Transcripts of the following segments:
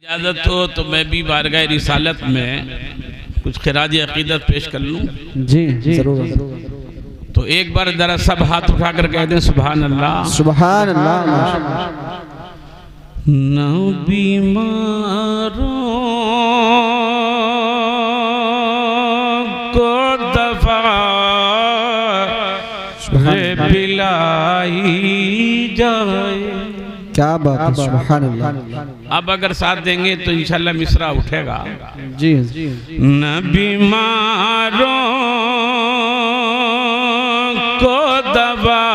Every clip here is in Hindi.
इजाज़त हो तो मैं भी बारगाह रिसालत में कुछ खिराज अकीदत पेश कर लूँ। जी जरूर। तो एक बार जरा सब हाथ उठाकर कह दें सुभान अल्लाह। सुभान अल्लाह। न बीमारों को दफा पिलाई जाए। क्या बात है, सुभान अल्लाह। अब अगर साथ देंगे तो इंशाल्लाह मिसरा उठेगा। जी न बीमारों को दवा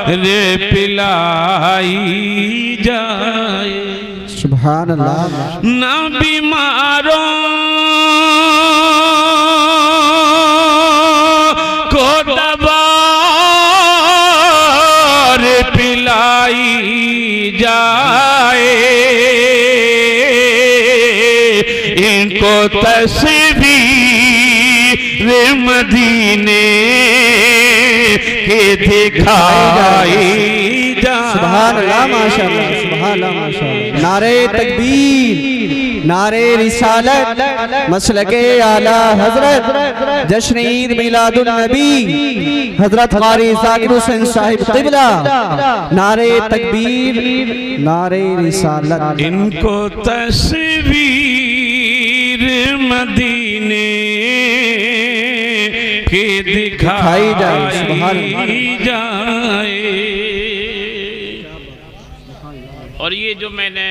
रे पिलाई जाए। सुभान अल्लाह। न बीमारों को दवा रे पिलाई जाए। इनको तस्वीर मदीने के दिखाई जाए। सुभान अल्लाह, माशाअल्लाह, सुभान अल्लाह, माशाअल्लाह। नारे तकबीर, नारे रिसालत, मसलके आला हजरत, जश्न ईद मिलादुल नबी हजरत कारी ज़ाकिर हुसैन साहिब क़िबला। नारे तकबीर, नारे रिसालत। इनको तस्वीर मदीने की दिखाई जाए। और ये जो मैंने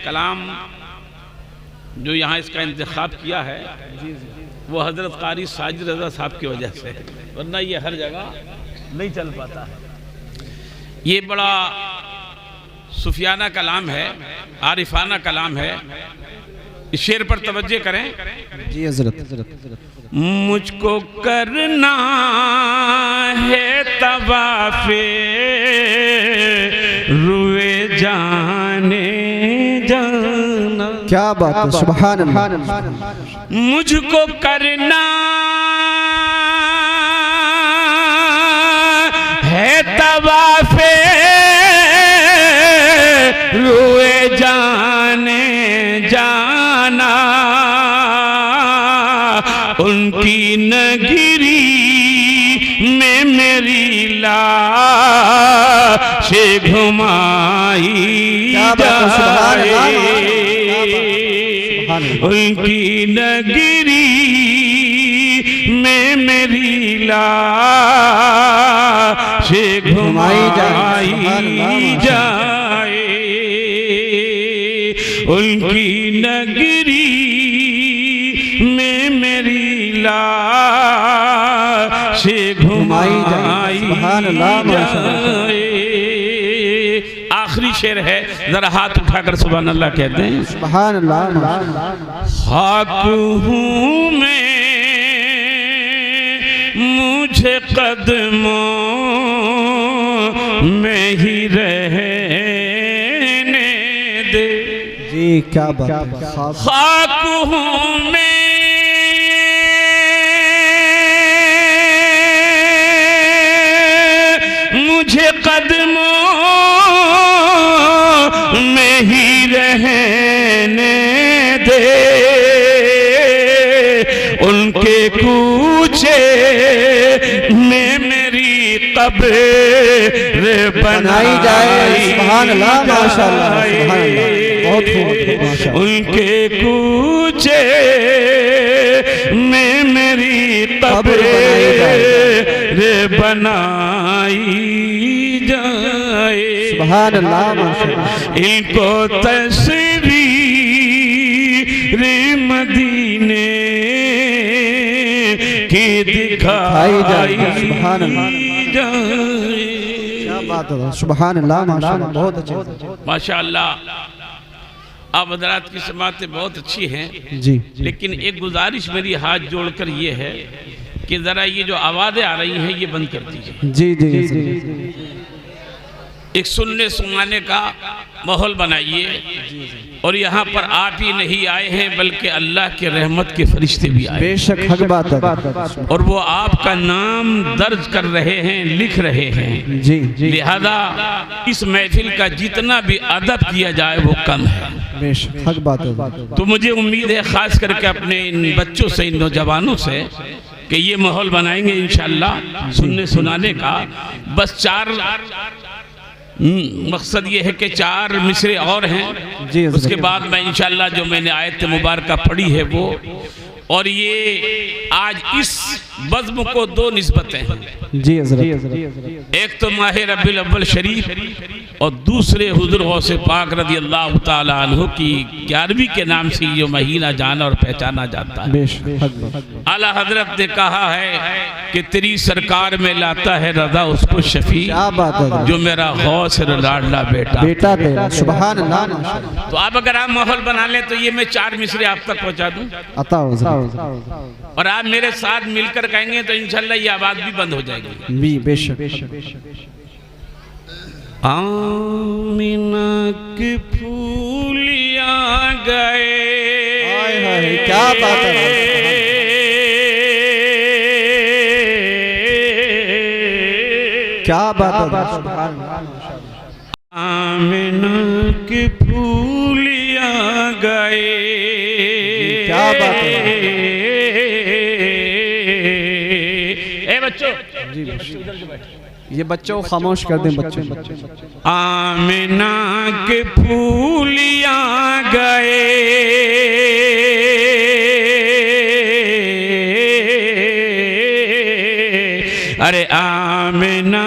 कलाम जो यहाँ इसका इंतखाब किया है वो हजरत कारी साजिद रज़ा साहब की वजह से, वरना ये हर जगह नहीं चल पाता है। ये बड़ा सुफियाना कलाम है, आरिफाना कलाम है। इस शेर पर तवज्जो करें। जी हजरत। मुझको करना है तवाफ़े रुए जाने जाना। क्या बात है, सुभान अल्लाह। मुझको करना है तवाफ़े रुए जाने जाना। उनकी नगरी में मेरी लाश घुमाई जाए। उनकी नगरी में मेरी लाश घुमाई जाए। उनकी नगरी में मेरी लाश घुमाई जाए। आखिरी शेर है, जरा हाथ उठाकर सुभान अल्लाह कहते हैं। सुभान अल्लाह। खाक हूँ मैं मुझे कदमों में ही रहने दे। जी क्या बात है। खाक हूँ मैं मुझे कदमों में ही रहने दे। उनके कूचे में मेरी कब्र बनाई जाए। सुभान अल्लाह, माशाअल्लाह, सुभान अल्लाह, बहुत खूब, माशाअल्लाह। उनके कूचे में मेरी कब्र बनाई जाए। सुभान अल्लाह, माशाअल्लाह। इनको तस्वीर मदीने की दिखाई जाए। सुभान अल्लाह। क्या बात है, सुभान अल्लाह, माशाअल्लाह, बहुत अच्छे। माशाअल्लाह। अब हज़रात की समातें बहुत अच्छी हैं जी, लेकिन एक गुजारिश मेरी हाथ जोड़कर ये है कि ज़रा ये जो आवाज़ें आ रही हैं ये बंद कर दीजिए। जी जी। एक सुनने सुनाने का माहौल बनाइए। और यहाँ पर आप ही नहीं आए हैं बल्कि अल्लाह के रहमत के फरिश्ते भी आए। बेशक हक बात है। और वो आपका नाम दर्ज कर रहे हैं, लिख रहे हैं। जी जी। लिहाजा इस महफिल का जितना भी अदब किया जाए वो कम है। बेशक हक बात है। तो मुझे उम्मीद है खास करके अपने इन बच्चों से, इन नौजवानों से, कि ये माहौल बनाएंगे इंशाअल्लाह सुनने सुनाने का। बस 4 मकसद ये है कि 4 मिसरे और हैं जी। उसके बाद मैं इंशाअल्लाह जो मैंने आयत मुबारका पढ़ी है वो, और ये आज इस बज़्म को 2 निस्बतें हैं जी हज़रत। एक तो माह रबीउल अव्वल शरीफ और दूसरे हुज़ूर गौसे पाक रज़ी अल्लाह ताला अन्हु की 11वीं के नाम से ये महीना जाना और पहचाना जाता है। आला हजरत ने कहा है कि तेरी सरकार में लाता है रज़ा उसको शफी, जो मेरा गौस लाडला बेटा तेरा। सुभान अल्लाह। तो आप अगर आप माहौल बना लें तो ये मैं 4 मिसरे आप तक पहुँचा दूँ और आप मेरे साथ मिलकर कहेंगे तो इंशाल्लाह ये आवाज भी बंद हो जाएगी। बेशक। आमीना के फूलियां गए, क्या बात है। क्या बात है। आमीना के फूलियां गए, क्या बात है। बच्चों ये बच्चों खामोश कर दें। बच्चों आमिना के फूलियां गए, अरे आमिना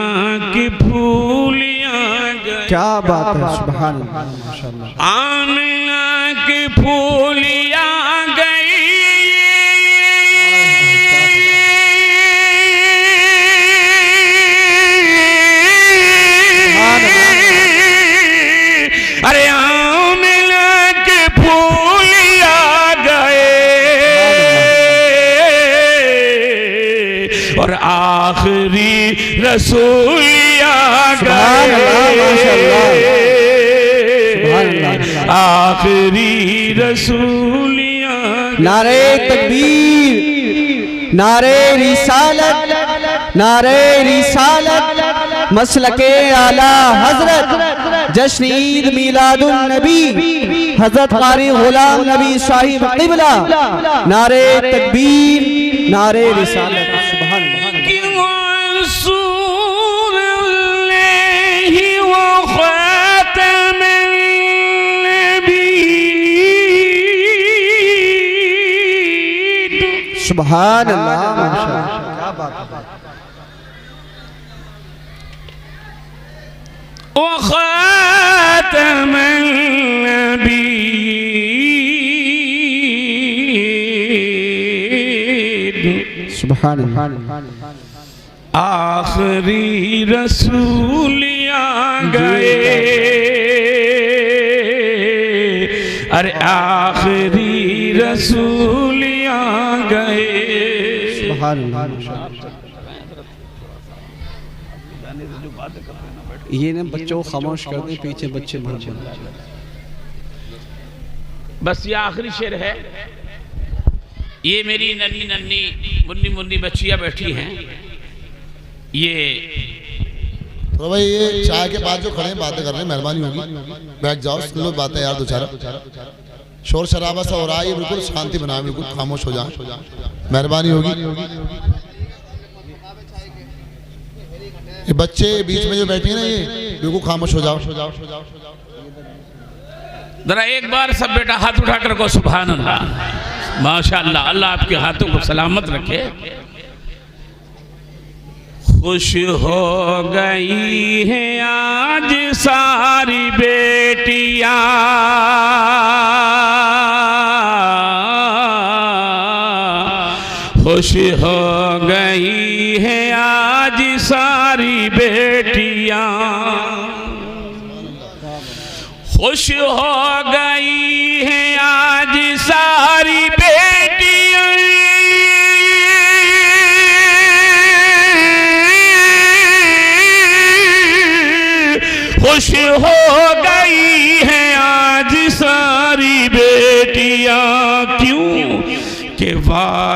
की फूलियां गए। क्या बात है। सुभान अल्लाह माशाअल्लाह। आमिना की फूलियां गई, अरे आमिना के फूलियां गए और आखिरी रसूलियां गए, आखिरी रसूलियां। नारे तकबीर, नारे रिसालत, नारे रिसालत, मसलके आला हजरत जश्न ईद मिलादुन नबी हजरत कारी गुलाम नबी साहिब क़िबला। नारे तकबीर, नारे रिसालत। सुभान अल्लाह। सुभान अल्लाह माशाअल्लाह। क्या बात है। ख़ातमुन नबी, सुभान अल्लाह। आखिरी रसूलियां गए, अरे आखिरी रसूलियां गए। सुभान अल्लाह। ये ना बच्चों खामोश कर दें, पीछे बच्चे भर जाए। बस ये आखिरी शेर है। ये मेरी नन्ही नन्ही मुन्नी मुन्नी बच्चियां बैठी हैं। ये तो भाई ये चाय के बाद जो खड़े हैं बातें कर रहे हैं, मेहरबानी होगी बैठ जाओ, सुन लो बातें यार। दो चार शोर शराबा सा हो रहा है, बिल्कुल शांति बनाए, बिल्कुल खामोश हो जाए, मेहरबानी होगी। ये बच्चे बीच में जो बैठे हैं ना, ये बिल्कुल खामोश हो जाओ। जरा एक बार सब बेटा हाथ उठाकर को सुभान अल्लाह, माशाअल्लाह। अल्लाह आपके हाथों को सलामत रखे। खुश हो गई है आज सारी बेटियां, खुश हो गई है आज सारी बेटियां, खुश हो गई है आज सारी बेटियां,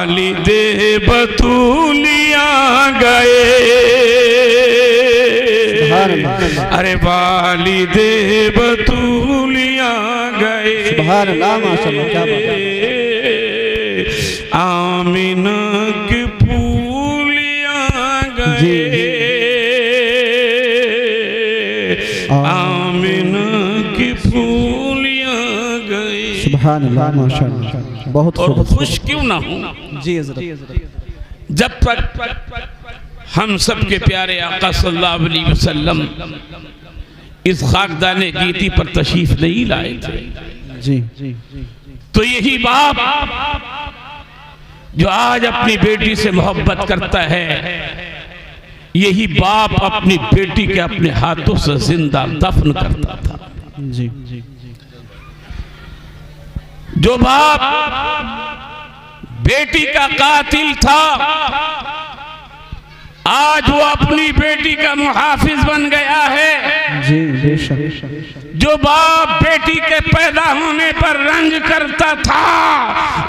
वालिदे बतूलिया गए, अरे वालिदे बतूलिया गए, सुभान अल्लाह माशाअल्लाह, क्या बात है। आमिना की फूलिया गए, आमिना की फूलिया गए। सुभान अल्लाह माशाअल्लाह, बहुत और खुश क्यों ना हूँ जी हज़रत। जब तक हम सब के प्यारे आका सल्लल्लाहु अलैहि वसल्लम इस खाकदाने गीती पर तशरीफ नहीं लाए थे। जी तो यही बाप जो आज अपनी बेटी से मोहब्बत करता है, यही बाप अपनी बेटी के अपने हाथों से जिंदा दफन करता था। जी जो बाप बेटी का कातिल था, आज वो अपनी बेटी का मुहाफिज बन गया है। जी बेशक। जो बाप बेटी के पैदा होने पर रंज करता था,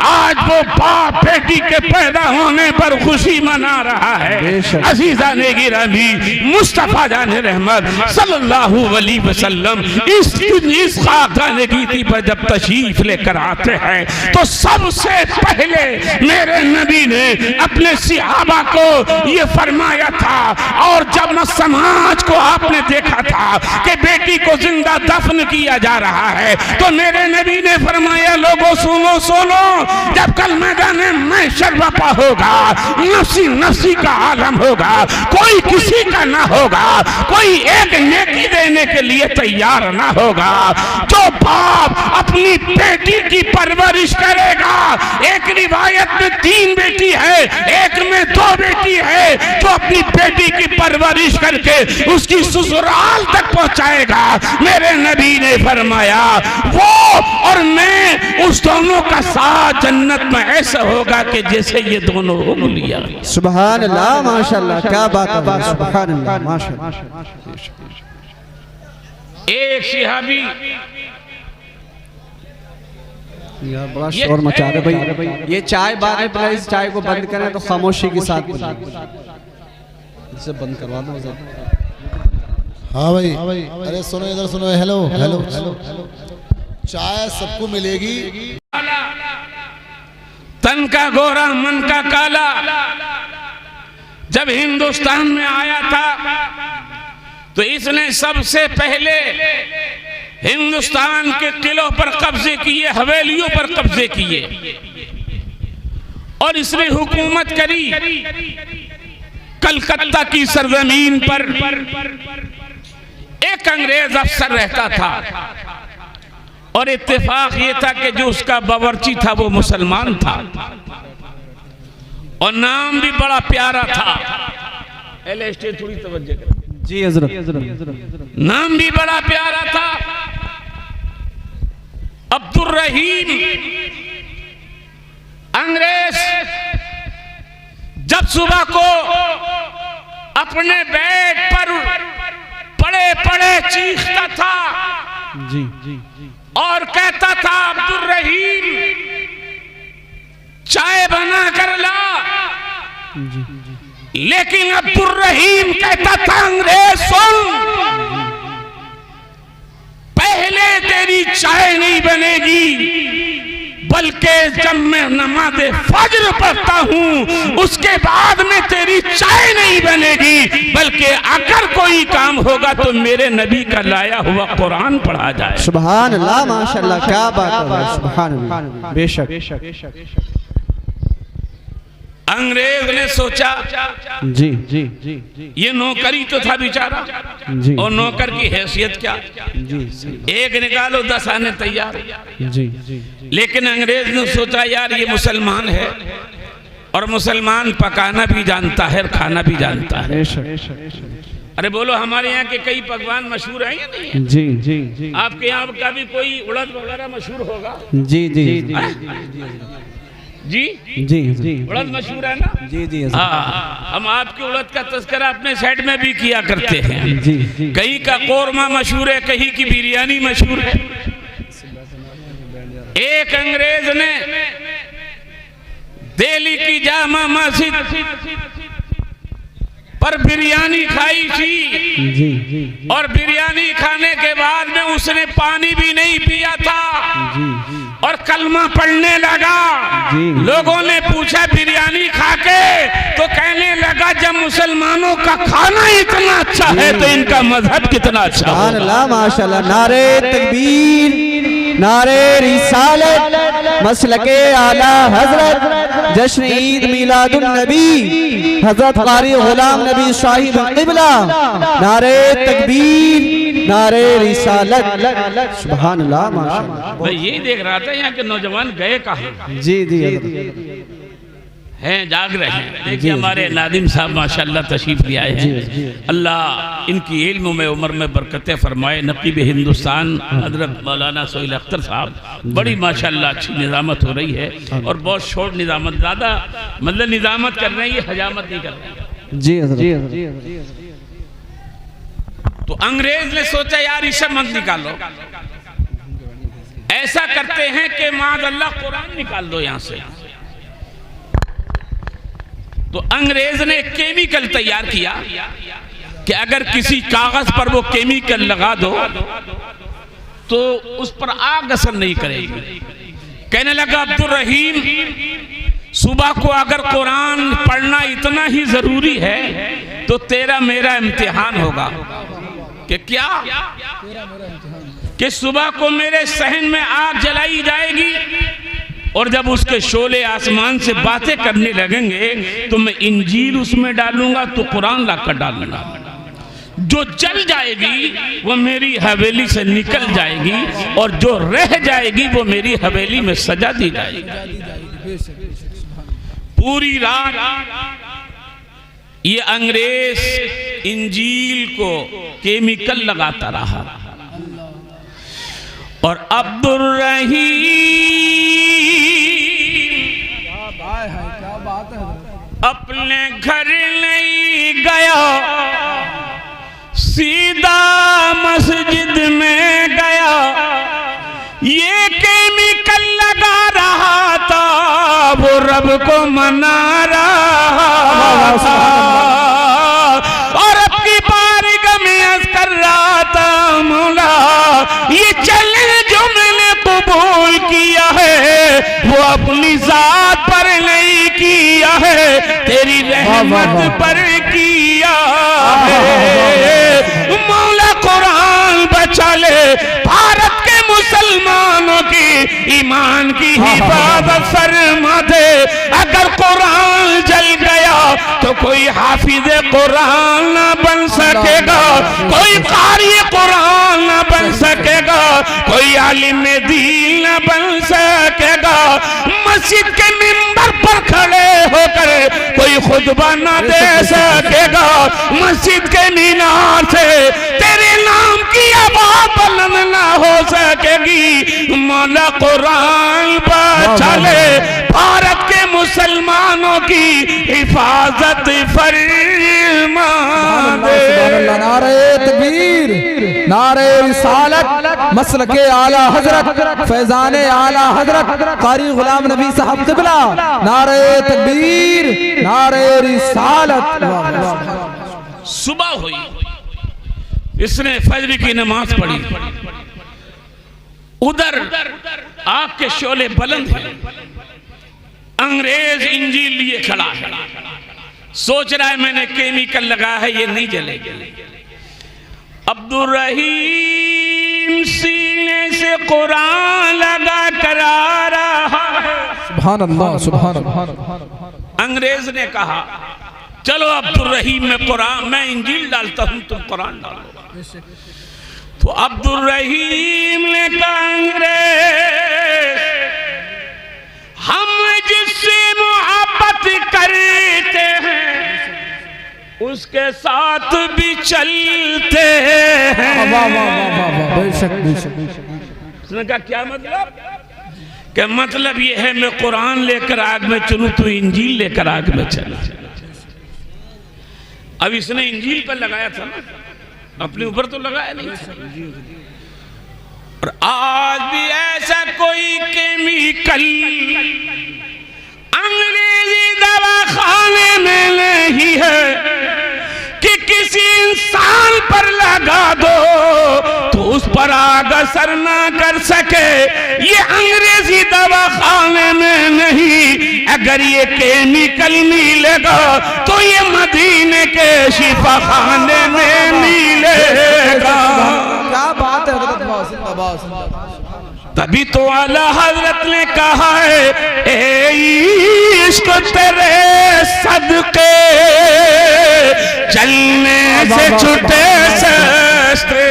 आज वो बाप बेटी के पैदा होने पर खुशी मना रहा है। अजीजा ने गिरामी मुस्तफा जाने रहमत सल्लल्लाहु अलैहि वसल्लम इस खाकदाने गीती पर जब तशरीफ लेकर आते हैं तो सबसे पहले मेरे नबी ने अपने सिहाबा को ये फरमाया था। और जब न समाज को आपने देखा था कि बेटी को जिंदा दफन किया जा रहा है, तो मेरे नबी ने फरमाया लोगों सुनो सुनो, जब कल मैदान महशर बपा होगा, नफसी नफसी का आलम होगा, कोई किसी का ना होगा, कोई एक नेकी देने के लिए तैयार ना होगा। जो बाप अपनी बेटी की परवरिश करेगा, एक रिवायत में 3 बेटी है, एक में 2 बेटी है, जो अपनी बेटी की परवरिश करके उसकी ससुराल तक पहुंचाएगा, मेरे नबी ने फरमाया वो और मैं उस दोनों का साथ जन्नत में ऐसा होगा कि जैसे ये दोनों उंगलियां। सुभान अल्लाह माशाअल्लाह, क्या बात है। सुभान अल्लाह माशाअल्लाह। एक सिहाबी बड़ा शोर मचा रहे भाई, ये चाय बार है, इस चाय को बंद करें तो खामोशी के साथ इसे बंद करवा दो। हाँ भाई, अरे सुनो इधर सुनो, हेलो हेलो हेलो, चाय सबको मिलेगी। तन का गोरा मन का काला जब हिंदुस्तान में आया था तो इसने सबसे पहले हिंदुस्तान के किलों पर कब्जे किए, हवेलियों पर कब्जे किए और इसने हुकूमत करी। कलकत्ता की सरजमीन पर एक अंग्रेज अफसर रहता था और इत्तेफाक ये था कि जो उसका बावर्ची था वो मुसलमान था और नाम भी बड़ा प्यारा था। थोड़ी तवज्जो करें जी हज़रत। नाम भी बड़ा प्यारा था, अब्दुल रहीम। अंग्रेज जब सुबह को अपने बेड पर पड़े पड़े चीखता था जी और कहता था अब्दुल रहीम चाय बना कर ला, लेकिन अब्दुल रहीम कहता था अंग्रेज सुन, पहले तेरी चाय नहीं बनेगी, बल्कि जब मैं नमाज़े फज्र पढ़ता हूँ उसके बाद में तेरी चाय नहीं बनेगी, बल्कि अगर कोई काम होगा तो मेरे नबी का लाया हुआ कुरान पढ़ा जाए। सुभान अल्लाह माशाअल्लाह, क्या बात है। सुभान अल्लाह, बेशक। अंग्रेज ने सोचा जी ये नौकरी तो था बेचारा जी, और नौकर की हैसियत क्या, जी एक निकालो 10 आने तैयार। जी। लेकिन अंग्रेज ने सोचा यार ये मुसलमान है और मुसलमान पकाना भी जानता है और खाना भी जानता है। अरे बोलो हमारे यहाँ के कई पकवान मशहूर हैं या नहीं है? जी। आपके यहाँ का भी कोई उड़द वगैरह मशहूर होगा? जी उड़द मशहूर है ना? जी। हाँ, हम आपकी उड़द का तस्करा अपने साइड में भी किया करते हैं। जी। कहीं का कोरमा मशहूर है, कहीं की बिरयानी मशहूर है। एक अंग्रेज ने दिल्ली की जामा मस्जिद पर बिरयानी खाई थी जी और बिरयानी खाने के बाद में उसने पानी भी नहीं पिया था और कलमा पढ़ने लगा। लोगों ने पूछा बिरयानी खा के, तो कहने लगा जब मुसलमानों का खाना इतना अच्छा है तो इनका मजहब कितना अच्छा है। सुभान अल्लाह माशाअल्लाह। नारे तकबीर, नारे रिसालत, मसलके आला हजरत, जश्न ईद मिलादुन नबी, हजरत कारी गुलाम नबी साहिब क़िबला। नारे तकबीर, नारे रिसालत। सुभान अल्लाह माशाअल्लाह। मैं यही देख रहा था यहाँ के नौजवान गए कहाँ जी जी हैं, जाग रहे हैं। देखिए हमारे नादिम साहब माशाअल्लाह तशरीफ ले आए हैं। अल्लाह इनकी इल्म में उम्र में बरकतें फरमाए। नकीब हिंदुस्तान हजरत मौलाना सोहेल अख्तर साहब, बड़ी माशाअल्लाह अच्छी निज़ामत हो रही है और बहुत शॉर्ट निज़ामत, ज़्यादा मतलब निज़ामत कर रहे हैं, ये हजामत नहीं कर रहे हैं। जी तो अंग्रेज ने सोचा यार इसे मत निकालो, ऐसा करते हैं कि माज़अल्लाह कुरान निकाल दो यहां से। तो अंग्रेज ने केमिकल तैयार किया कि अगर किसी कागज पर वो केमिकल लगा दो तो उस पर आग असर नहीं करेगी। कहने लगा अब्दुल रहीम, सुबह को अगर कुरान पढ़ना इतना ही जरूरी है तो तेरा मेरा इम्तिहान होगा। कि क्या? कि सुबह को मेरे सहन में आग जलाई जाएगी और जब उसके शोले आसमान से बातें करने लगेंगे तो मैं इंजील उसमें डालूंगा, तो कुरान लाकर डालूंगा। जो जल जाएगी वो मेरी हवेली से निकल जाएगी और जो रह जाएगी वो मेरी हवेली में सजा दी जाएगी। पूरी रात ये अंग्रेज इंजील को केमिकल लगाता रहा और अब्दुल रहीम अपने घर नहीं गया, सीधा मस्जिद में गया। ये केमिकल लगा रहा था, वो रब को मना रहा था और अपनी बारगाह में अर्ज़ कर रहा था, मौला ये चैलेंज जो मैंने कबूल किया है वो अपनी जात पर नहीं किया है, तेरी रहमत पर किया है। मौला कुरान बचा ले भारत के मुसलमानों की ईमान की हिफाजत फरमा दे। अगर कुरान जल गया तो कोई हाफिज कुरान न बन सकेगा, कोई कारी कुरान न बन सकेगा, कोई आलिम दीन न बन सकेगा। मस्जिद के मिंबर पर खड़े होकर कोई खुतबा न दे सकेगा, मस्जिद के मीनार से तेरे नाम की आवाज बुलंद न हो सकेगी। मौला कुरान बचा ले भारत के मुसलमानों की हिफाजत फरमा दे। नारे तकबीर, नारे रिसालत, मसलके आला हजरत, फैजाने आला हजरत कारी गुलाम नबी साहब क़िबला। नारे तकबीर, नारे रिसालत। सुबह हुई, इसने फजर की नमाज पढ़ी। उधर आग के शोले बुलंद हैं, अंग्रेज इंजील लिए खड़ा है, सोच रहा है मैंने केमिकल लगाया है ये नहीं जलेगी। अब्दुल रहीम सीने से कुरान लगा कर आ रहा है। सुभान अल्लाह, सुभान अल्लाह। अंग्रेज ने कहा चलो अब्दुल रहीम में कुरान, मैं इंजील डालता हूं तुम कुरान डालो। तो अब्दुल रहीम ने कहा अंग्रेज हम जिससे मोहब्बत करते हैं उसके साथ भी चलते हैं। उसने कहा क्या मतलब? कि मतलब ये है मैं कुरान लेकर आग में चलूं तो इंजील लेकर आग में चला। अब इसने इंजील पर लगाया था ना, अपने ऊपर तो लगाया नहीं था। और आज भी ऐसा कोई केमिकल अंग्रेजी दवा इंसान पर लगा दो तो उस पर आग असर ना कर सके। ये अंग्रेजी दवा खाने में नहीं, अगर ये केमिकल मिलेगा तो ये मदीने के शिफा खाने में मिलेगा। क्या बात है हजरत, जिंदाबाद जिंदाबाद। तभी तो आला हजरत ने कहा है, ए इश्क तेरे सदके चलने से छूटे सस्ते,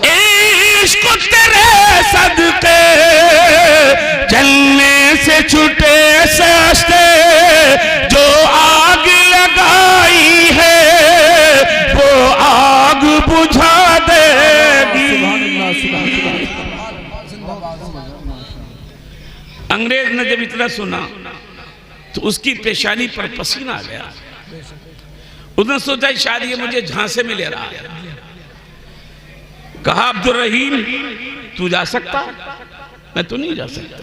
इश्क तेरे सदके चलने से छूटे सस्ते, जो आग लगाई है वो आग बुझा देगी। अंग्रेज ने जब इतना सुना तो उसकी पेशानी पर पसीना आ गया। उसने सोचा शायद ये मुझे झांसे में ले रहा है। कहा अब्दुल रहीम तू जा सकता? मैं तो नहीं जा सकता।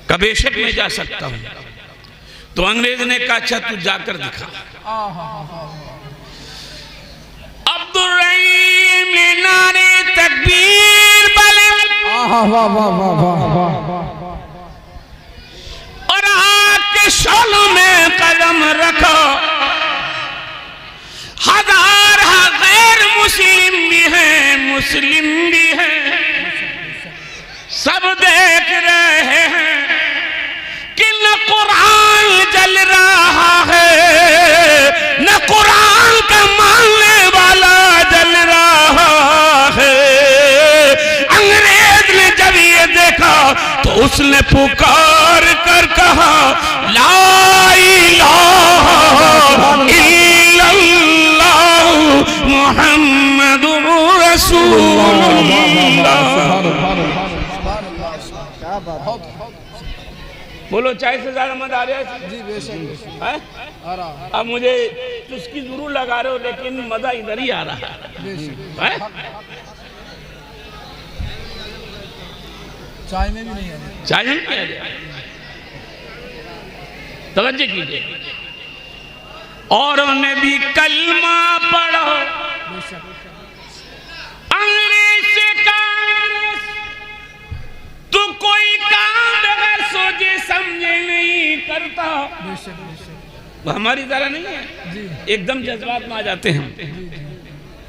कहा बेशक मैं जा सकता हूं। तो अंग्रेज ने कहा अच्छा तू जाकर दिखा। अब्दुल रहीम ने नारे तकबीर बुलंद और आग के शोलों में कदम रखो। हजार गैर मुस्लिम भी हैं, मुस्लिम भी हैं, सब देख रहे हैं कि न कुरान जल रहा है न कुरान का मानने वाला जल रहा है। अंग्रेज ने जब ये देखा तो उसने पुकार कर कहा ला इलाहा इल्लल्लाह मुहम्मदुर रसूलुल्लाह। बोलो चाय से ज्यादा मजा आ रहा है? जी बेशक है। अब मुझे चुस्की जरूर लगा रहे हो लेकिन मजा इधर ही आ रहा है। चाय में भी नहीं है, चाय में नहीं आ रहा। तवज्जो कीजिए। और ने भी कलमा पढ़ो। अंग्रेज से कहा तू कोई काम बगैर सोचे समझे नहीं करता। वो हमारी तरह नहीं है, एकदम जज्बात में आ जाते हैं।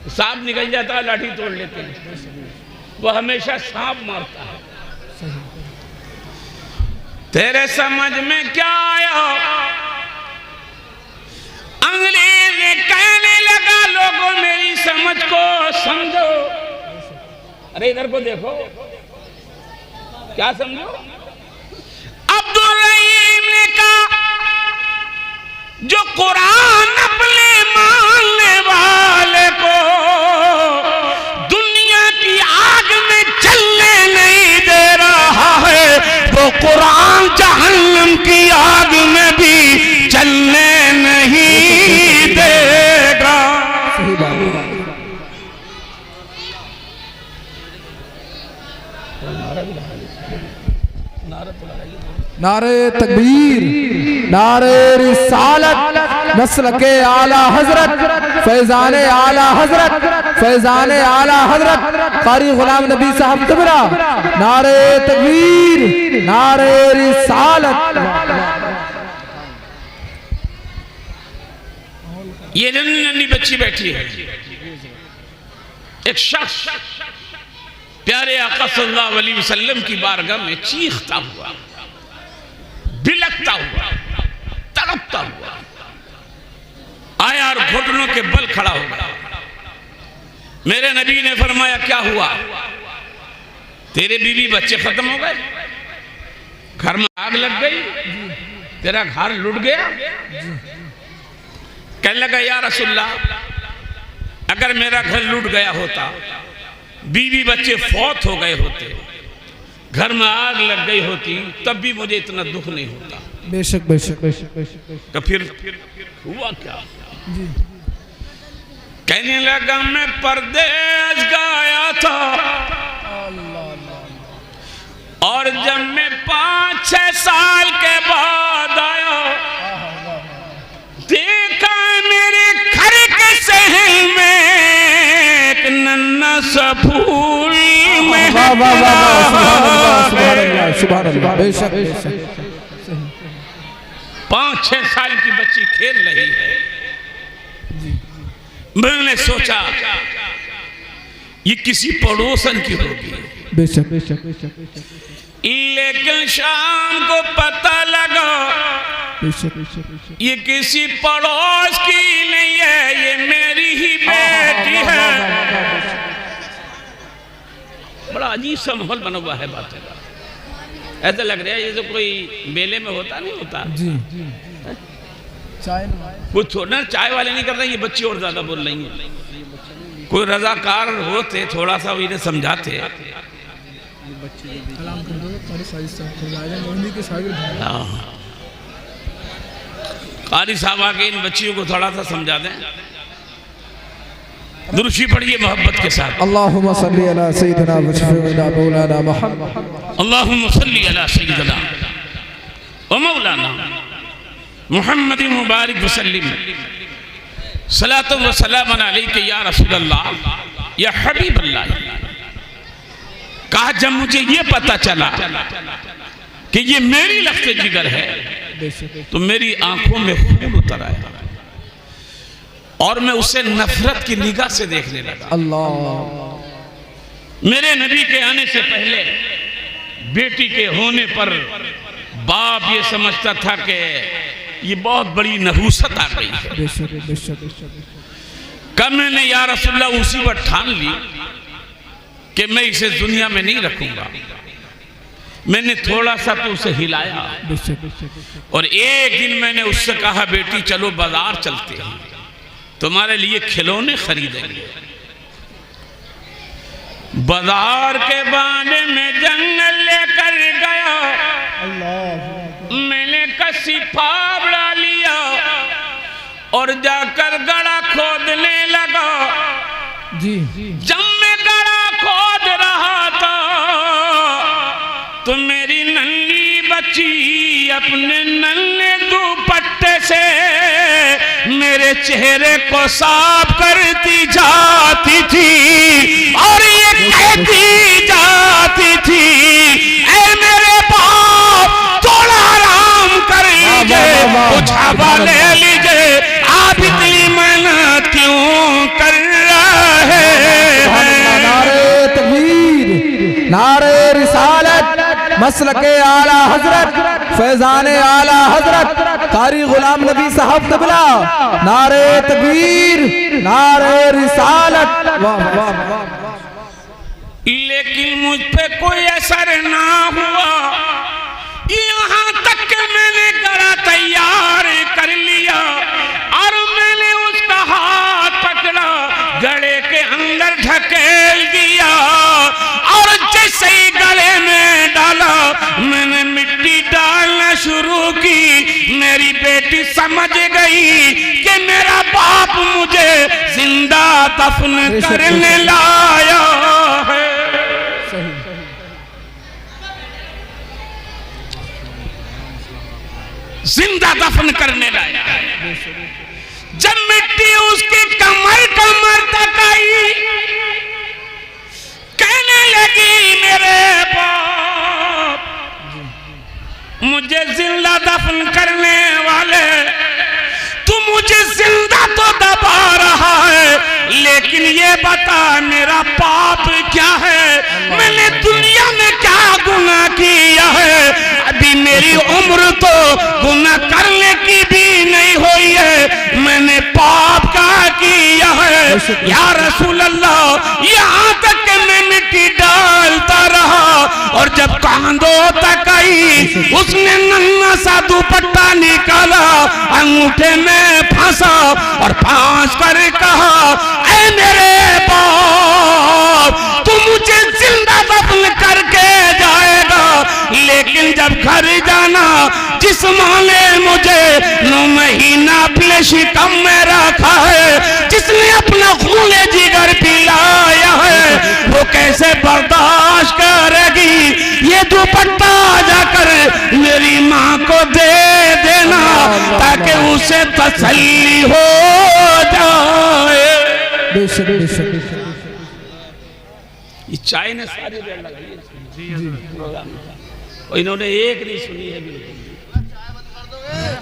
सांप निकल जाता है लाठी तोड़ लेते हैं। वो हमेशा सांप मारता है। तेरे समझ में क्या आया? अंग्रेज कहने लगा लोगों मेरी समझ को समझो। अरे इधर को देखो, क्या समझो? अब्दुल रहीम ने कहा जो कुरान अपने मानने वाले को दुनिया की आग में जलने नहीं दे रहा है, वो कुरान जहन्नम की आग में भी जलने नहीं देगा। सही बात है। नारे तकबीर, नारे रिसालत, नस्ल के आला हजरत, फैजाने आला हजरत, फैजाने आला हजरत कारी गुलाम नबी साहब किबला। नारे तकबीर, नारे रिसालत। ये नन्ही नन्ही बच्ची बैठी है। एक शख्स प्यारे आका सल्लल्लाहु अलैहि वसल्लम की बारगाह में चीखता हुआ, बिलकता हुआ, तड़पता हुआ आया और घुटनों के बल खड़ा हो गया। मेरे नबी ने फरमाया क्या हुआ? तेरे बीवी बच्चे खत्म हो गए, घर में आग लग गई, तेरा घर लुट गया? कहने लगा या रसूलल्लाह, अगर मेरा घर लूट गया होता, बीवी बच्चे फौत हो गए होते, घर में आग लग गई होती, तब भी मुझे इतना दुख नहीं होता। बेशक बेशक बेशक बेशक। तो फिर हुआ क्या? कहने लगा मैं परदेश गया था और जब मैं 5-6 साल के बाद आया, देखा मेरे घर फूल में वाह वाह वाह वाह, सुभान अल्लाह सुभान अल्लाह सुभान अल्लाह। बेशक बेशक। 5-6 साल की बच्ची खेल रही है। मैंने सोचा ये किसी पड़ोसन की होगी, बेशक बेशक बेशक। लेकिन शाम को पता लगा बेशक बेशक। ये किसी पड़ोस की नहीं है, ये मेरी ही बेटी है। बड़ा अजीब सा माहौल बना हुआ है बातें का। ऐसा लग रहा है जैसे कोई मेले में होता नहीं होता जी। चाय कुछ छोड़ना, चाय वाले नहीं कर रहे, ये बच्ची और ज्यादा बोल रही है। कोई रजाकार होते थोड़ा सा इन्हें समझाते। कलाम कर दो कारी साहब आके इन बच्चियों को थोड़ा सा समझा दें। दुरूशी पढ़िए मोहब्बत के साथ। अल्लाहुम्मा सल्ली अला सय्यिदिना व शफीना मौलाना मुहम्मद। अल्लाहुम्मा सल्ली अला सय्यिदिना व मौलाना मुहम्मद मुबारक वसल्लिम सलातो व सलाम अलैका या रसूल अल्लाह या हबीब अल्लाह। कहा जब मुझे ये पता चला कि ये मेरी लफ्ज़ जिगर है तो मेरी आंखों में खून उतर आया और मैं उसे नफरत की निगाह से देखने लगा। अल्लाह। मेरे नबी के आने से पहले बेटी के होने पर बाप ये समझता था कि ये बहुत बड़ी नहूसत आ गई है। बेशक बेशक बेशक। कब मैंने या रसूलल्लाह उसी वक्त ठान ली कि मैं इसे दुनिया में नहीं रखूंगा। मैंने थोड़ा सा तो उसे हिलाया और एक दिन मैंने उससे कहा बेटी चलो बाजार चलते हैं, तुम्हारे लिए खिलौने खरीदेंगे। बाजार के बहाने में जंगल लेकर गया, मैंने कसी फावड़ा लिया और जाकर गड़ा खोदने लगा। जी। जब मैं गड़ा खोद रहा था तो मेरी नन्ही बच्ची अपने नन्हे दुपट्टे से मेरे चेहरे को साफ करती जाती थी और ये कहती जाती थी ऐ मेरे बाप थोड़ा आराम कर लीजिए, कुछ हवा ले लीजिए, आप इतनी मेहनत क्यों कर रहे हैं। नारे तकबीर, नारे रिसालत, मसलके आला हजरत, फैजाने आला हजरत कारी गुलाम नबी साहब तबला। नारे तकबीर, नारे रिसालत। वाह वाह वाह। लेकिन मुझ पे कोई असर ना हुआ, यहाँ तक कि मैंने गड़ा तैयार कर लिया और मैंने उसका हाथ पकड़ा, गड़े के अंदर ढकेल दिया और जैसे ही गले में डाला मैंने मिट्टी डालना शुरू की। मेरी बेटी समझ गई कि मेरा बाप मुझे जिंदा दफन करने लाया है। जिंदा दफन करने लाया है। जब मिट्टी उसकी कमर तक आई, कहने लगी मेरे बाप मुझे जिंदा दफन करने वाले, तू मुझे जिंदा तो दबा रहा है लेकिन ये बता मेरा पाप क्या है, मैंने दुनिया में क्या गुनाह किया है। अभी मेरी उम्र तो गुनाह करने की भी नहीं हुई है, मैंने पाप क्या किया है। या रसूल अल्लाह यहाँ तक कि मैं मिट्टी डालता रहा और जब कांधों तक आई उसने नन्हा सा दुपट्टा निकाला, अंगूठे में फंसा और फांस कर कहा ऐ मेरे बाप तू मुझे जिंदा दफन करके जाएगा, लेकिन जब घर जाना जिस माँ ने मुझे 9 महीना अपने शिकम में रखा है, जिसने अपना खून जिगर पिलाया है, वो कैसे बर्दाश्त करेगी। ये दुपट्टा जाकर मेरी माँ को दे देना ताकि उसे तसल्ली हो जाए। चाय ने सारी रेल लगाई प्रोग्राम का, और इन्होंने एक नहीं सुनी है बिल्कुल।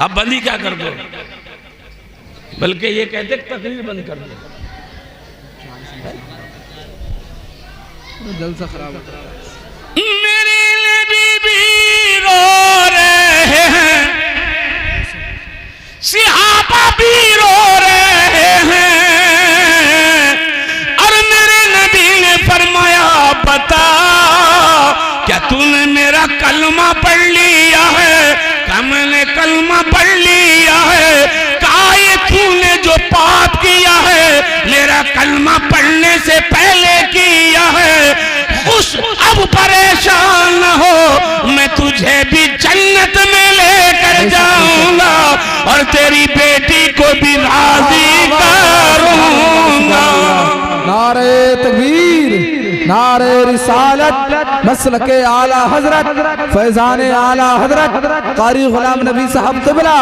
अब बंदी क्या कर दो, बल्कि ये कहते तकरीर बंद कर दो। जलसा खराब हो रहा है। मेरे नबी भी रो रहे हैं, सहाबा भी रो रहे हैं, और मेरे नबी ने फरमाया बता क्या तूने मेरा कलमा पढ़ लिया है? क्या मैंने कलमा पढ़ लिया है? कहा ये तूने जो पाप किया है मेरा कलमा पढ़ने से पहले किया है, उस अब परेशान न हो, मैं तुझे भी जन्नत में लेकर जाऊंगा और तेरी बेटी को भी राजी करूंगा। नारे तकबीर, नारे रिसालत, मसलके आला हजरत, फैजान आला हजरत कारी गुलाम नबी साहब क़िबला।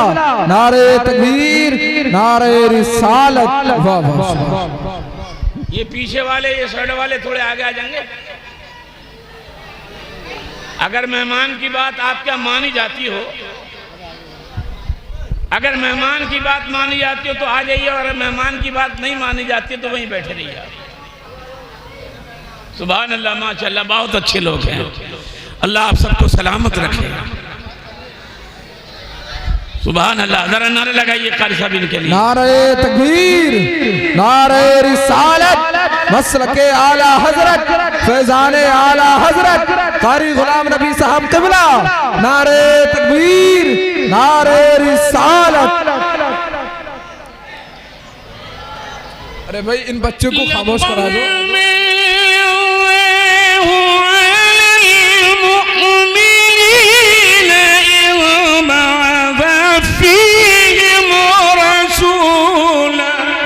नारे तकबीर, नारे रिसालत। वाह वाह। ये पीछे वाले, ये साइड वाले थोड़े आगे आ जाएंगे। अगर मेहमान की बात आपके मानी जाती हो, अगर मेहमान की बात मानी जाती हो तो आ जाइए, और मेहमान की बात नहीं मानी जाती है तो वहीं बैठे रहिए। सुभान अल्लाह, माशाअल्लाह, बहुत अच्छे लोग हैं। अल्लाह आप सबको सलामत रखे। सुभान अल्लाह। जरा नारे लगाइए कारी साहब इनके लिए। नारे तकबीर, नारे रिसालत, मसलके आला हजरत, फैजान आला हजरत कारी गुलाम नबी साहब क़िबला। नारे तकबीर, नारे रिसालत। अरे भाई इन बच्चों को खामोश करा दो।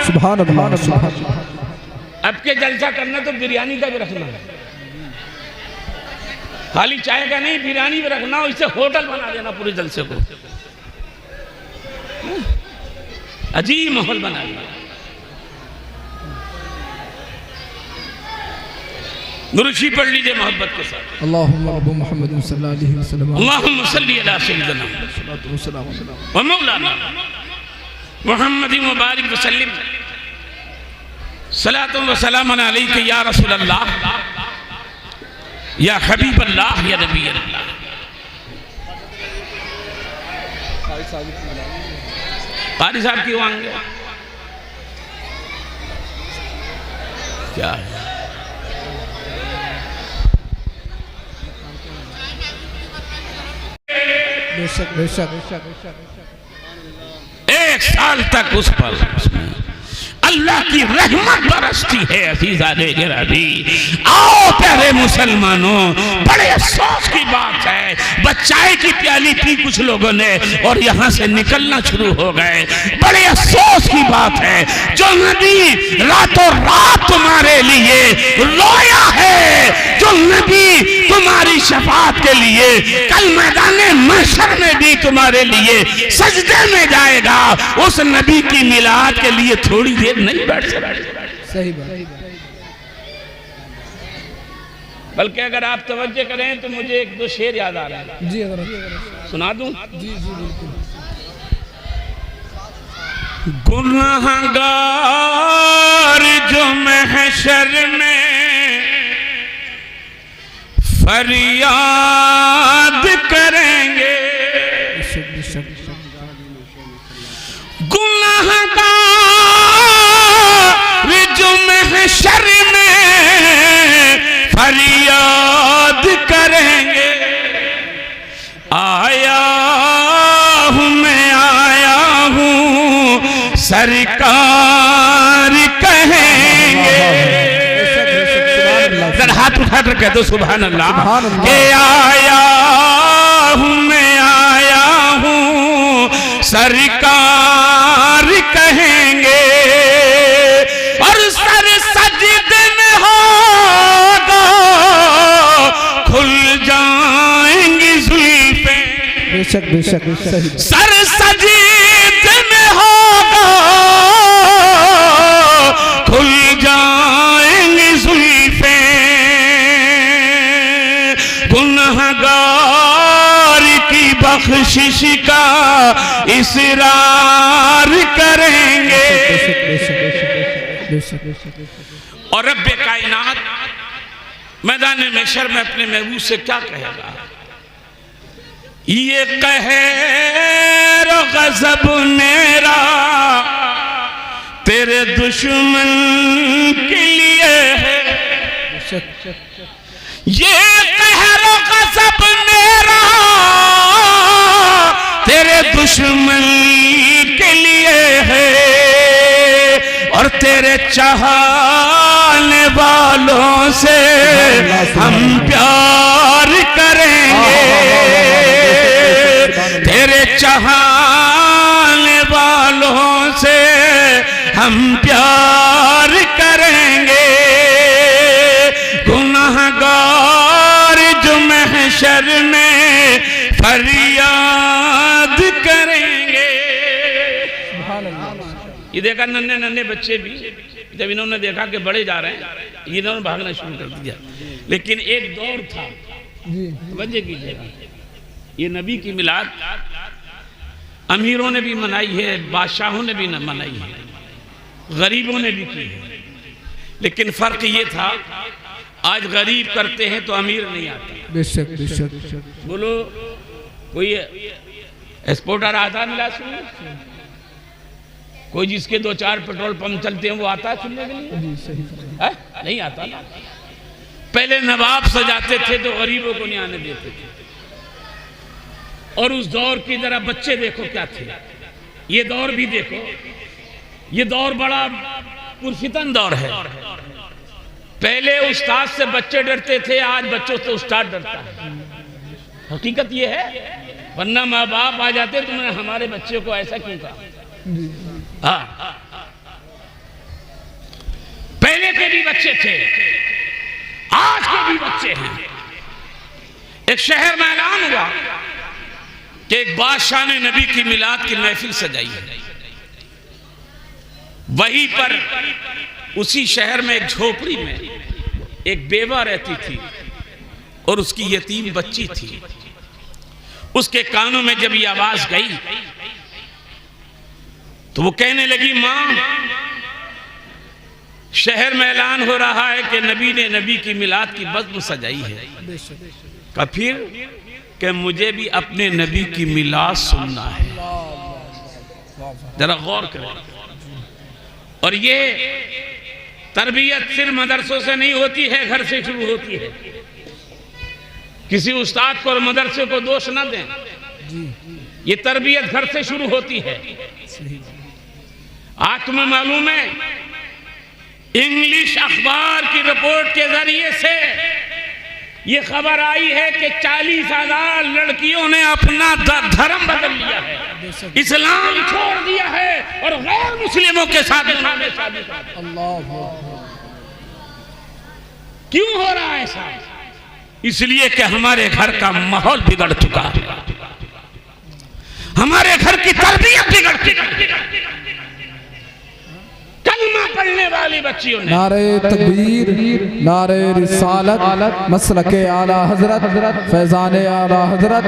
सुभान अल्लाह, सुभान अल्लाह। अब के जलसा करना तो बिरयानी का भी रखना है, खाली चाय का नहीं, बिरयानी भी रखना, इससे होटल बना देना पूरे जलसे को, अजीब माहौल बना देना। दुरूशी पढ़ लीजिए मोहब्बत के साथ। अल्लाहुम्मा रब्ब मुहम्मद सल्लल्लाहु अलैहि वसल्लम, अल्लाहुम्मा सल्ली अला सय्यिदना व मौलाना मुहम्मदिन व बारिक व सल्लिम सलातु व सलामन अलैका या रसूल अल्लाह या हबीब अल्लाह या नबी अल्लाह। कारी साहब क्यों आएंगे? क्या है? बेशक बेशक। एक साल तक उस पर अल्लाह की रहमत बरसती है। अज़ीज़ाने गिरामी, आओ प्यारे मुसलमानों, बड़े अफसोस की बात है, बच्चाई की प्याली पी कुछ लोगों ने और यहाँ से निकलना शुरू हो गए। बड़े अफसोस की बात है, जो नबी रातों रात तुम्हारे लिए रोया है, जो नबी तुम्हारी शफाअत के लिए कल मैदाने महशर में भी तुम्हारे लिए सजदे में जाएगा, उस नबी की मिलाद के लिए थोड़ी देर नहीं बैठ सकते। सही बात। बल्कि अगर आप तवज्जो करें तो मुझे एक दो शेर याद आ रहा है, जी अगर सुना दूं? जी जी बिल्कुल। गुनाहगार जो महशर में फरियाद करेंगे, गुनाहगार जो महशर में फरियाद करेंगे, आया हूँ मैं आया हूँ सरकार कहेंगे। जरा हाथ उठाकर कह दो सुभान अल्लाह। के आया हूँ मैं आया हूँ सरकार कहेंगे, और सर सजदे में होगा खुल जाएंगी जुल्फें। बेशक बेशक सही। सर सजदे में होगा खुल जाएंगी जुल्फें, गुनहगार की बख्शिश का इसरार करेंगे। और रब्बे कायनात मैदान महशर में अपने महबूब से क्या कहेगा? ये कहर गज़ब मेरा तेरे दुश्मन के लिए है, ये कहर गज़ब मेरा तेरे दुश्मन के लिए है, और तेरे चाहने वालों से हम प्यार करेंगे, तेरे चाहने वालों से हम प्यार करेंगे। गुनाहगार जो महशर में फरियाद करेंगे। ये देखा नन्हे नन्हे बच्चे भी जब इन्होंने देखा कि बड़े जा रहे हैं, इन्होंने भागना शुरू कर दिया। लेकिन एक दौर था, समझे कीजिएगा, ये नबी की मिलाद अमीरों ने भी मनाई है, बादशाहों ने भी मनाई है, गरीबों ने भी की है। लेकिन फर्क ये था, आज गरीब करते हैं तो अमीर नहीं आता। बेशक बेशक। बोलो कोई एक्सपोर्टर आता मिला सुनने? कोई जिसके 2-4 पेट्रोल पंप चलते हैं वो आता है सुनने के लिए? है? नहीं आता ना। पहले नवाब सजाते थे तो गरीबों को नहीं आने देते थे। और उस दौर की जरा बच्चे देखो क्या थे, ये दौर भी देखो, ये दौर बड़ा पुरफितन दौर है। पहले उस्ताद से बच्चे डरते थे, आज बच्चों से उस्ताद डरता है। हकीकत ये है, वरना माँ बाप आ जाते तुमने हमारे बच्चे को ऐसा क्यों कहा? हाँ, पहले के भी बच्चे थे, आज के भी बच्चे हैं। एक शहर में ऐलान हुआ कि एक बादशाह ने नबी की मिलाद की महफिल सजाई है। वहीं पर उसी शहर में एक झोपड़ी में एक बेवा रहती थी और उसकी यतीम बच्ची थी। उसके कानों में जब ये आवाज गई तो वो कहने लगी, मां, शहर में ऐलान हो रहा है कि नबी ने नबी की मिलाद की बज़्म सजाई है। का फिर कि मुझे भी अपने नबी की मिलाद सुनना है। जरा गौर करें। और ये तरबियत सिर्फ मदरसों से नहीं होती है, घर से शुरू होती है। किसी उस्ताद को और मदरसे को दोष ना दें, ये तरबियत घर से शुरू होती है। आज तुम्हें मालूम है, इंग्लिश अखबार की रिपोर्ट के जरिए से ये खबर आई है कि 40,000 लड़कियों ने अपना धर्म बदल लिया है, इस्लाम छोड़ दिया है और गैर मुस्लिमों के साथ उन्होंने शादी कर दी। क्यों हो रहा है ऐसा? इसलिए कि हमारे घर का माहौल बिगड़ चुका है, हमारे घर की तरबियत बिगड़ चुकी है। कलमा पढ़ने वाली बच्चियों ने नारे तकबीर, नारे रिसालत, मसलके आला हजरत, फैजाने आला हजरत,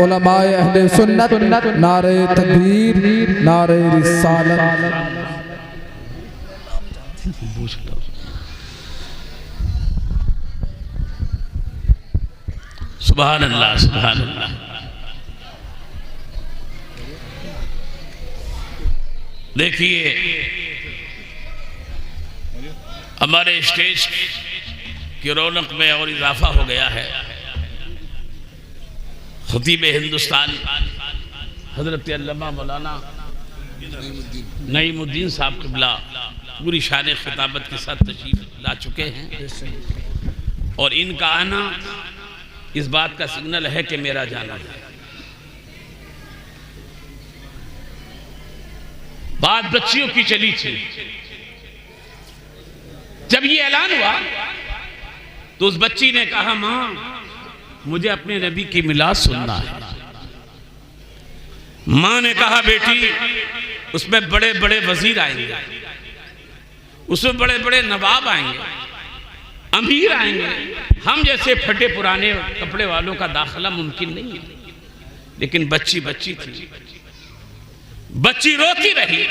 उलमाए अहले सुन्नत, नारे तकबीर, नारे रिसालत। सुभान अल्लाह, सुभान अल्लाह। देखिए, हमारे स्टेज की रौनक में और इजाफा हो गया है। खतीब हिंदुस्तान हजरत अल्लामा मौलाना नईमुद्दीन साहब क़िबला पूरी शान खिताबत के साथ तशरीफ ला चुके हैं और इनका आना इस बात का सिग्नल है कि मेरा जाना है। बात बच्चियों की चली थी। जब ये ऐलान हुआ तो उस बच्ची ने कहा, मां, मुझे अपने नबी की मिलाद सुनना है। मां ने कहा, बेटी, उसमें बड़े बड़े वजीर आएंगे, उसमें बड़े बड़े नवाब आएंगे, अमीर आएंगे, हम जैसे फटे पुराने कपड़े वालों का दाखिला मुमकिन नहीं है। लेकिन बच्ची थी, बच्ची रोती रही।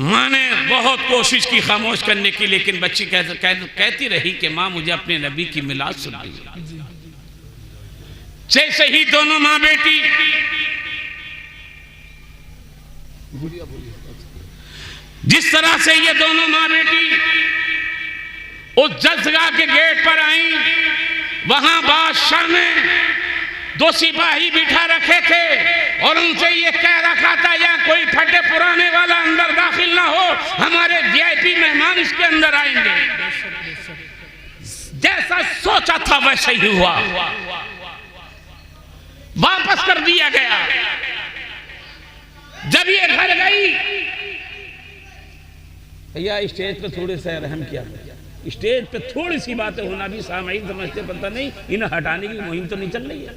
माँ ने बहुत कोशिश की खामोश करने की, लेकिन बच्ची कहती रही कि माँ मुझे अपने नबी की मिलाद सुननी है। जैसे ही दोनों माँ बेटी जिस तरह से ये दोनों माँ बेटी उस जलसगाह के गेट पर आई, वहां बादशाह ने 2 सिपाही बिठा रखे थे और उनसे ये कह रखा था या कोई फटे पुराने वाला अंदर दाखिल ना हो, हमारे वीआईपी मेहमान इसके अंदर आएंगे। जैसा सोचा था वैसे ही हुआ, वापस कर दिया गया। जब ये घर गई, भैया स्टेज पे थोड़े सा रहम किया, स्टेज पे थोड़ी सी बातें होना भी सामयिक समझते, पता नहीं इन्हें हटाने की मुहिम तो नहीं चल रही है।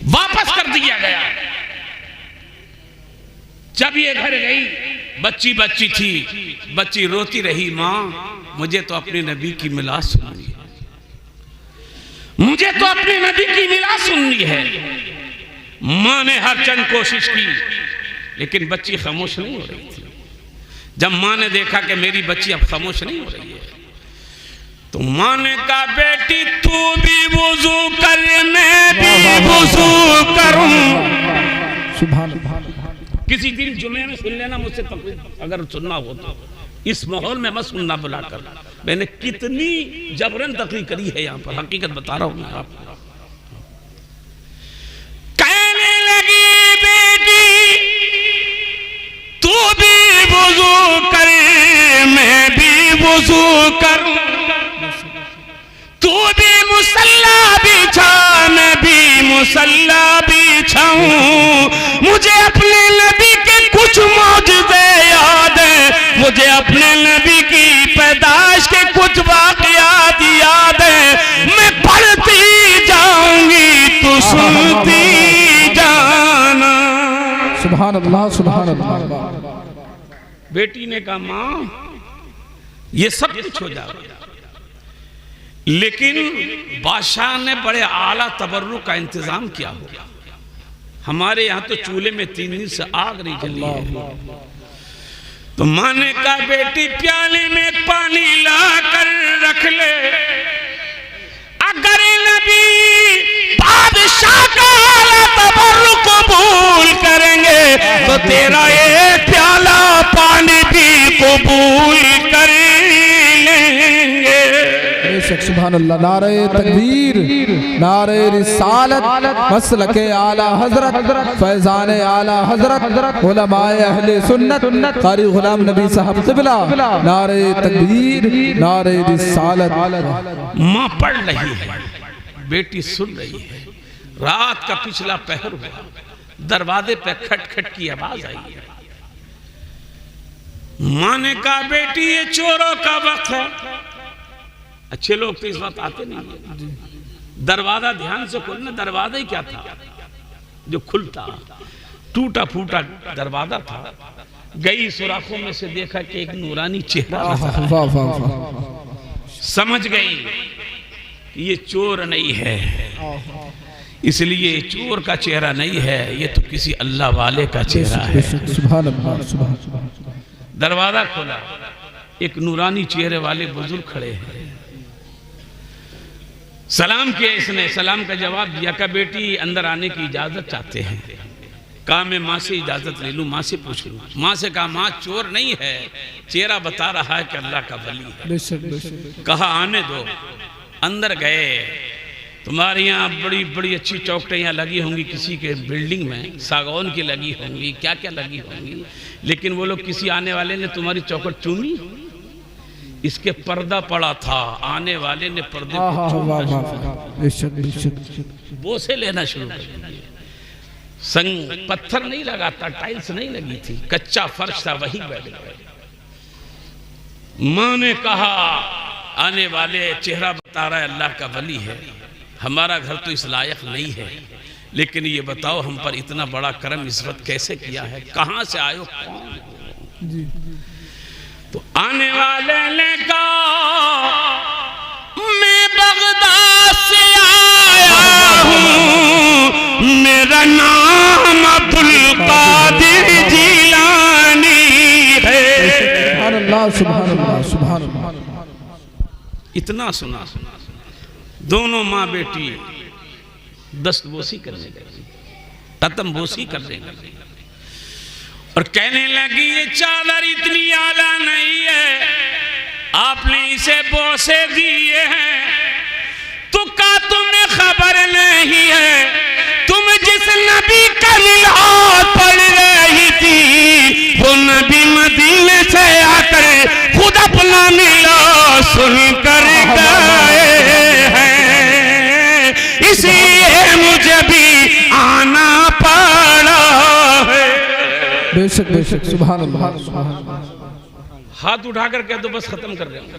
वापस कर दिया गया। जब ये घर गई, बच्ची थी, बच्ची रोती रही, माँ मुझे तो अपने नबी की मिलाद सुननी है, मुझे तो अपने नबी की मिलाद सुननी है। माँ ने हर चंद कोशिश की, लेकिन बच्ची खामोश नहीं हो रही थी। जब माँ ने देखा कि मेरी बच्ची अब खामोश नहीं हो रही है, तो माँ ने कहा बेटी तू भी वुजू कर, मैं भी वुजू करूं। सुभान अल्लाह। किसी दिन जुमे में सुन लेना मुझसे तकरीर, अगर सुनना हो तो। इस माहौल में मत सुनना बुलाकर। मैंने कितनी जबरन तकरीर करी है यहाँ पर, हकीकत बता रहा हूँ मैं आपको। कहने लगी बेटी तू भी वुजू कर, मैं भी वुजू करूं, तू भी मुसल्ला बिछा, मैं भी मुसल्ला बिछाऊं। मुझे अपने नबी के कुछ मौजज़े याद है, मुझे अपने नबी की पैदाइश के कुछ वाक़यात याद है। मैं पढ़ती जाऊंगी तू सुनती जाना। सुभान अल्लाह, सुभान अल्लाह। बेटी ने कहा माँ ये सब कुछ हो जाएगा, लेकिन बादशाह ने बड़े आला तबर्रुक का इंतजाम किया होगा। हमारे यहाँ तो चूल्हे में 3 दिन से आग नहीं जली है। तो माँ ने कहा बेटी प्याले में पानी ला कर रख ले, अगर नबी बादशाह का आला तबर्रुक कबूल करेंगे तो तेरा ये प्याला पानी भी कबूल कर लेंगे। सुभान अल्लाह। नारे तकबीर, नारे रिसालत, मसलके आला हजरत, फैजान आला हजरत, उलमाए अहले सुन्नत, कारी गुलाम नबी साहब क़िबला। नारे तकबीर, नारे रिसालत। माँ पढ़ रही है, बेटी सुन रही है। रात का पिछला पहर हुआ, दरवाजे पे खटखट की आवाज आई है। माँ ने कहा बेटी ये चोरों का वक्त है। अच्छे लोग तो इस वक्त आते नहीं है। दरवाजा ध्यान से खोलना, दरवाजा ही क्या था जो खुलता, टूटा फूटा दरवाजा था। गई सुराखों में से देखा कि एक नूरानी चेहरा, समझ गई कि ये चोर नहीं है, इसलिए चोर का चेहरा नहीं है, ये तो किसी अल्लाह वाले का चेहरा है। सुभान अल्लाह, सुभान अल्लाह। दरवाजा खोला, एक नूरानी चेहरे वाले बुजुर्ग खड़े हैं। सलाम किया, इसने सलाम का जवाब दिया। का बेटी अंदर आने की इजाजत चाहते हैं। कहा मैं माँ से इजाजत ले लूँ, माँ से पूछ लूँ। माँ से कहा माँ चोर नहीं है, चेहरा बता रहा है कि अल्लाह का वली है। कहा आने दो। अंदर गए। तुम्हारे यहाँ बड़ी बड़ी अच्छी चौकटियाँ लगी होंगी, किसी के बिल्डिंग में सागौन की लगी होंगी, क्या क्या लगी होंगी, लेकिन वो लोग किसी आने वाले ने तुम्हारी चौकट चूमी, इसके पर्दा पड़ा था, आने वाले ने पर्दे बोसे लेना शुरू कर दिया। संग पत्थर नहीं लगा था, टाइल्स नहीं लगी थी, कच्चा फर्श था, वही बैठ गए। माँ ने कहा आने वाले चेहरा बता रहा है अल्लाह का वली है, हमारा घर तो इस लायक नहीं है, लेकिन ये बताओ हम पर इतना बड़ा करम इज़्ज़त कैसे किया है, कहाँ से आयो, कौन? तो आने वाले ने कहा मैं बगदाद से आया हूँ, मेरा नाम अब्दुल कादिर जिलानी है। सुभान अल्लाह, सुभान अल्लाह, सुभान अल्लाह। इतना सुना, दोनों माँ बेटी दस्तबोसी करने लगी, ततमबोसी करने लगी और कहने लगी ये चादर इतनी आला नहीं है, आपने इसे बोसे दिए हैं तो का तुम्हें खबर नहीं है, तुम जिस नबी का मिलाद पढ़ रही थी वो नबी मदीने से आकर खुद अपना मिलाद सुन कर गए हैं, इसलिए मुझे भी आना पड़ा है। बेशक बेशक, सुभान अल्लाह, सुभान अल्लाह। हाथ उठाकर कह दो बस खत्म कर दूंगा,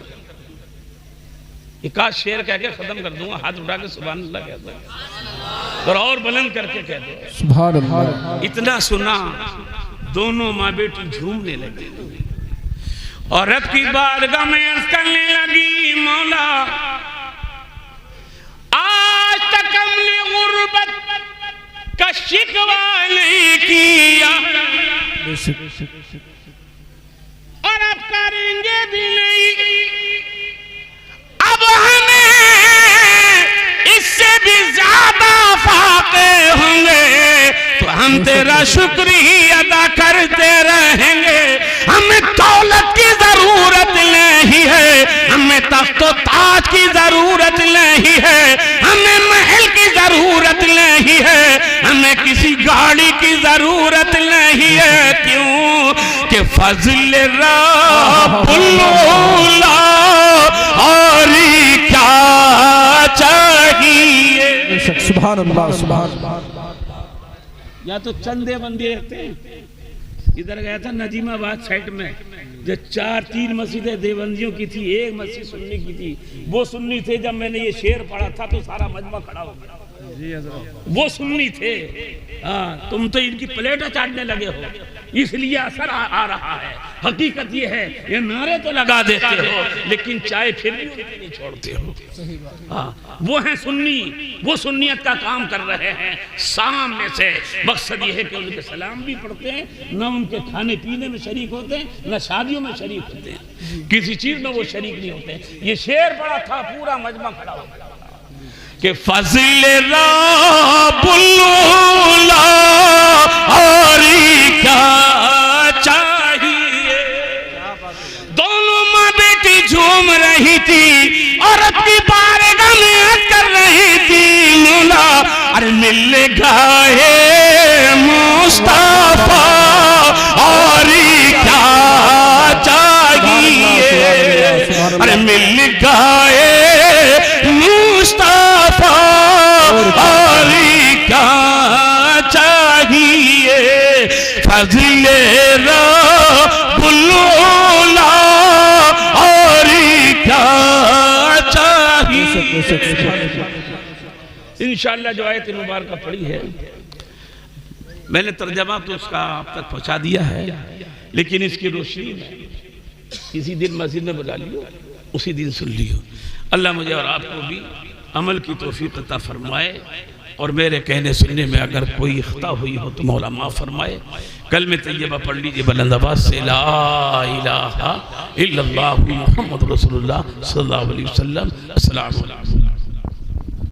एक आध शेर कह के खत्म कर दूंगा, हाथ उठा के सुभान अल्लाह कह दो और बुलंद करके कह दो सुभान अल्लाह। इतना सुना दोनों माँ बेटी झूमने लगी और रब की बारगाह में अर्ज करने लगी मौला आज तक हमने गुर्बत का शिकवा नहीं किया और अब करेंगे भी नहीं, अब हमें इससे भी ज्यादा फाके होंगे तो हम तेरा शुक्र ही अदा करते रहेंगे। हमें दौलत की जरूरत नहीं है, हमें तख्त व ताज की जरूरत नहीं है, हमें महल की जरूरत नहीं है, हमें किसी गाड़ी की जरूरत नहीं है। क्यों कि फजल रब्बुल्ला और क्या चाहिए। सुभान अल्लाह, सुभान अल्लाह। या तो चंदे बंदे रहते हैं। इधर गया था नजीमाबाद साइड में, जो 4-3 मस्जिदें देवबंदियों की थी, एक मस्जिद सुन्नी की थी। वो सुन्नी थे, जब मैंने ये शेर पढ़ा था तो सारा मजमा खड़ा हो गया। वो सुन्नी थे। हाँ, तुम तो इनकी प्लेटें चाटने लगे हो, इसलिए असर आ रहा है। हकीकत ये है, ये नारे तो लगा देते हो लेकिन चाय फिर भी उनकी नहीं छोड़ते हो। हाँ, वो हैं सुन्नी, वो सुन्नियत का काम कर रहे हैं सामने से। मकसद ये है कि उनके सलाम भी पढ़ते हैं, न उनके खाने पीने में शरीक होते हैं, न शादियों में शरीक होते हैं, किसी चीज में वो शरीक नहीं होते। ये शेर पड़ा था, पूरा मजमा खड़ा हो गया कि फज़िल रब्बुल्ला और क्या चाहिए। दोनों माँ बेटी झूम रही थी और अपनी बारगाह में कर रही थी मौला अरे मिल गए मुस्तफा और क्या चाहिए। अरे मिल गए मुस्तफा और क्या चाहिए। फज़िल रब्बुल्ला और क्या चाहिए। इंशाअल्लाह जो आयत मुबारक पढ़ी है, मैंने तर्जमा तो उसका आप तक पहुंचा दिया है, लेकिन इसकी रोशनी में किसी दिन मस्जिद में बुला लियो, उसी दिन सुन लियो। अल्लाह मुझे और आपको भी अमल की तौफीक अता फरमाए और मेरे कहने सुनने में अगर कोई खता हुई हो तो मौला माफ़ फरमाए। कलमे तैयबा पढ़ लीजिए बुलंद आवाज़ से, ला इलाहा इल्लल्लाहु मुहम्मद रसूलुल्लाह सल्लल्लाहु अलैहि वसल्लम। अस्सलामु अलैकुम।